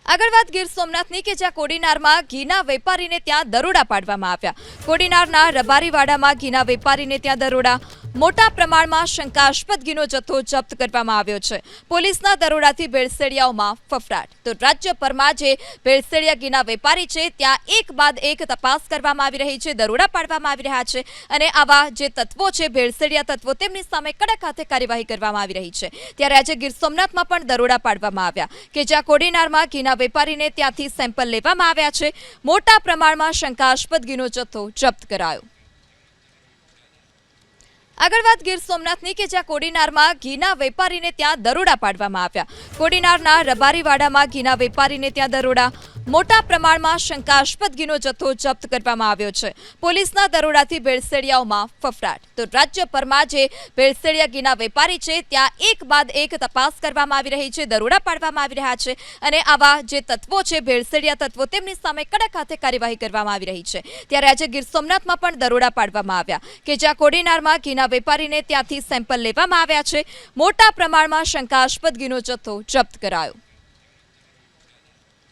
આગળ વાત ગીર સોમનાથની કે જ્યાં કોડીનારમાં ઘીના વેપારીને ત્યાં દરોડા પાડવામાં આવ્યા। કોડીનારના રબારીવાડામાં ઘીના વેપારીને ત્યાં દરોડા, મોટા પ્રમાણમાં શંકાસ્પદ ઘીનો જથ્થો જપ્ત કરવામાં આવ્યો છે। પોલીસના દરોડાથી ભેળસેળિયાઓમાં ફફડાટ। તો રાજ્યભરમાં જે ભેળસેળિયા ઘીના વેપારી છે ત્યાં એક બાદ એક તપાસ કરવામાં આવી રહી છે, દરોડા પાડવામાં આવી રહ્યા છે અને આવા જે તત્વો છે, ભેળસેળિયા તત્વો, તેમની સામે કડક હાથે કાર્યવાહી કરવામાં આવી રહી છે। ત્યારે આજે ગીર સોમનાથમાં પણ દરોડા પાડવામાં આવ્યા કે જ્યાં કોડીનારમાં ઘીના વેપારીને ત્યાંથી સેમ્પલ લેવામાં આવ્યા છે। મોટા પ્રમાણમાં શંકાસ્પદ ઘીનો જથ્થો જપ્ત કરાયો। આગળ વાત ગીર સોમનાથની કે જ્યાં કોડીનારમાં ઘીના વેપારીને ત્યાં દરોડા પાડવામાં આવ્યા। કોડીનારના રબારીવાડામાં ઘીના વેપારીને ત્યાં દરોડા, મોટા પ્રમાણમાં શંકાસ્પદ ઘીનો જથ્થો જપ્ત કરવામાં આવ્યો છે। પોલીસના દરોડાથી ભેળસેળિયાઓમાં ફફડાટ। તો રાજ્યભરમાં જે ભેળસેળિયા ઘીના વેપારી છે ત્યાં એક બાદ એક તપાસ કરવામાં આવી રહી છે, દરોડા પાડવામાં આવી રહ્યા છે અને આવા જે તત્વો છે, ભેળસેળિયા તત્વો, તેમની સામે કડક હાથે કાર્યવાહી કરવામાં આવી રહી છે। ત્યારે આજે ગીર સોમનાથમાં પણ દરોડા પાડવામાં આવ્યા કે જ્યાં કોડીનારમાં ઘીના વેપારીને ત્યાંથી સેમ્પલ લેવામાં આવ્યા છે। મોટા પ્રમાણમાં શંકાસ્પદ ઘીનો જથ્થો જપ્ત કરાયો।